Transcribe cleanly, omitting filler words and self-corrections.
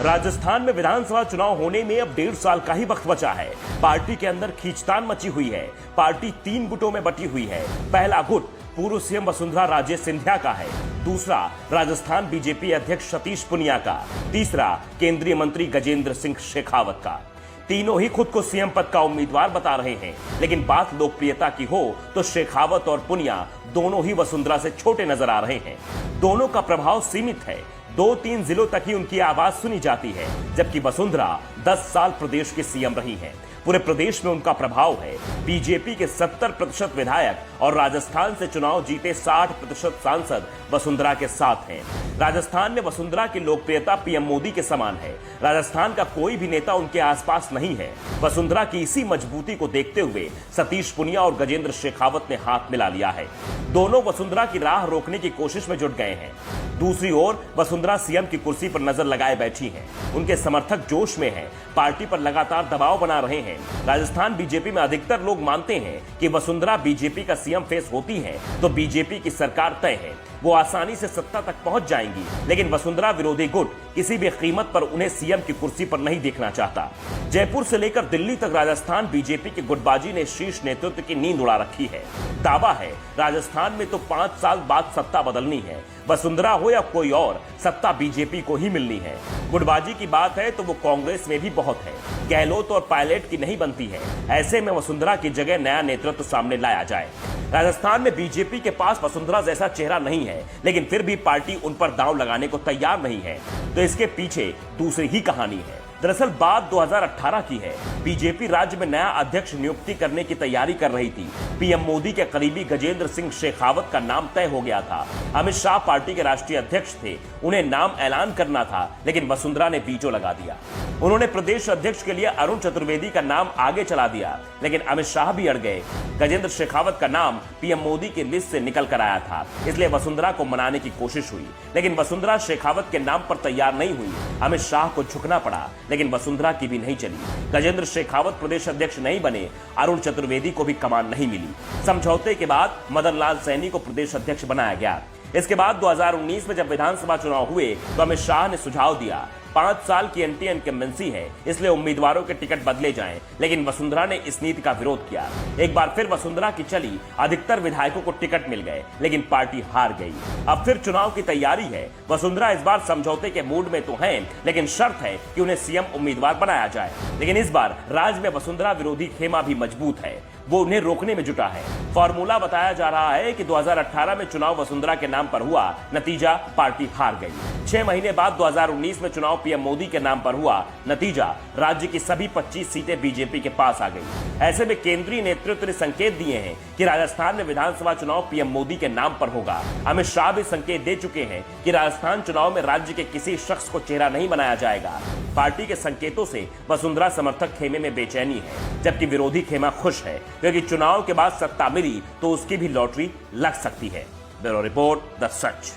राजस्थान में विधानसभा चुनाव होने में अब 1.5 साल का ही वक्त बचा है। पार्टी के अंदर खींचतान मची हुई है। पार्टी 3 गुटों में बटी हुई है। पहला गुट पूर्व सीएम वसुंधरा राजे सिंधिया का है, दूसरा राजस्थान बीजेपी अध्यक्ष सतीश पुनिया का, तीसरा केंद्रीय मंत्री गजेंद्र सिंह शेखावत का। तीनों ही खुद को सीएम पद का उम्मीदवार बता रहे हैं, लेकिन बात लोकप्रियता की हो तो शेखावत और पुनिया दोनों ही वसुंधरा से छोटे नजर आ रहे हैं। दोनों का प्रभाव सीमित है। 2-3 जिलों तक ही उनकी आवाज सुनी जाती है, जबकि वसुंधरा 10 साल प्रदेश के सीएम रही हैं। पूरे प्रदेश में उनका प्रभाव है। बीजेपी के 70% विधायक और राजस्थान से चुनाव जीते 60% सांसद वसुंधरा के साथ हैं। राजस्थान में वसुंधरा की लोकप्रियता पीएम मोदी के समान है। राजस्थान का कोई भी नेता उनके आसपास नहीं है। वसुंधरा की इसी मजबूती को देखते हुए सतीश पुनिया और गजेंद्र शेखावत ने हाथ मिला लिया है। दोनों वसुंधरा की राह रोकने की कोशिश में जुट गए हैं। दूसरी ओर वसुंधरा सीएम की कुर्सी पर नजर लगाए बैठी हैं। उनके समर्थक जोश में हैं, पार्टी पर लगातार दबाव बना रहे हैं। राजस्थान बीजेपी में अधिकतर लोग मानते हैं कि वसुंधरा बीजेपी का सीएम फेस होती है तो बीजेपी की सरकार तय है। वो आसानी से सत्ता तक पहुंच जाएंगी, लेकिन वसुंधरा विरोधी गुट किसी भी कीमत पर उन्हें सीएम की कुर्सी पर नहीं देखना चाहता। जयपुर से लेकर दिल्ली तक राजस्थान बीजेपी की गुटबाजी ने शीर्ष नेतृत्व की नींद उड़ा रखी है। दावा है राजस्थान में तो 5 साल बाद सत्ता बदलनी है। वसुंधरा हो या कोई और, सत्ता बीजेपी को ही मिलनी है। गुटबाजी की बात है तो वो कांग्रेस में भी बहुत है। गहलोत और पायलट की नहीं बनती है। ऐसे में वसुंधरा की जगह नया नेतृत्व सामने लाया जाए। राजस्थान में बीजेपी के पास वसुंधरा जैसा चेहरा नहीं है, लेकिन फिर भी पार्टी उन पर दांव लगाने को तैयार नहीं है। तो इसके पीछे दूसरी ही कहानी है। दरअसल बात 2018 की है। बीजेपी राज्य में नया अध्यक्ष नियुक्ति करने की तैयारी कर रही थी। पीएम मोदी के करीबी गजेंद्र सिंह शेखावत का नाम तय हो गया था। अमित शाह पार्टी के राष्ट्रीय अध्यक्ष थे, उन्हें नाम ऐलान करना था, लेकिन वसुंधरा ने वीटो लगा दिया। उन्होंने प्रदेश अध्यक्ष के लिए अरुण चतुर्वेदी का नाम आगे चला दिया, लेकिन अमित शाह भी अड़ गए। गजेंद्र शेखावत का नाम पीएम मोदी की लिस्ट से निकल कर आया था, इसलिए वसुंधरा को मनाने की कोशिश हुई, लेकिन वसुंधरा शेखावत के नाम पर तैयार नहीं हुई। अमित शाह को झुकना पड़ा, लेकिन वसुंधरा की भी नहीं चली। गजेंद्र शेखावत प्रदेश अध्यक्ष नहीं बने, अरुण चतुर्वेदी को भी कमान नहीं मिली। समझौते के बाद मदन लाल सैनी को प्रदेश अध्यक्ष बनाया गया। इसके बाद 2019 में जब विधानसभा चुनाव हुए तो अमित शाह ने सुझाव दिया 5 साल की एंटी इनकम्बेंसी है, इसलिए उम्मीदवारों के टिकट बदले जाएं, लेकिन वसुंधरा ने इस नीति का विरोध किया। एक बार फिर वसुंधरा की चली, अधिकतर विधायकों को टिकट मिल गए, लेकिन पार्टी हार गई। अब फिर चुनाव की तैयारी है। वसुंधरा इस बार समझौते के मूड में तो हैं, लेकिन शर्त है कि उन्हें सीएम उम्मीदवार बनाया जाए। लेकिन इस बार राज्य में वसुंधरा विरोधी खेमा भी मजबूत है, वो उन्हें रोकने में जुटा है। फॉर्मूला बताया जा रहा है कि 2018 में चुनाव वसुंधरा के नाम पर हुआ, नतीजा पार्टी हार गई। 6 महीने बाद 2019 में चुनाव पीएम मोदी के नाम पर हुआ, नतीजा राज्य की सभी 25 सीटें बीजेपी के पास आ गई। ऐसे में केंद्रीय नेतृत्व ने संकेत दिए हैं कि राजस्थान में विधानसभा चुनाव पीएम मोदी के नाम पर होगा। अमित शाह भी संकेत दे चुके हैं कि राजस्थान चुनाव में राज्य के किसी शख्स को चेहरा नहीं बनाया जाएगा। पार्टी के संकेतों से वसुंधरा समर्थक खेमे में बेचैनी है, जबकि विरोधी खेमा खुश है, क्योंकि चुनाव के बाद सत्ता मिली तो उसकी भी लॉटरी लग सकती है। Bureau report, the such.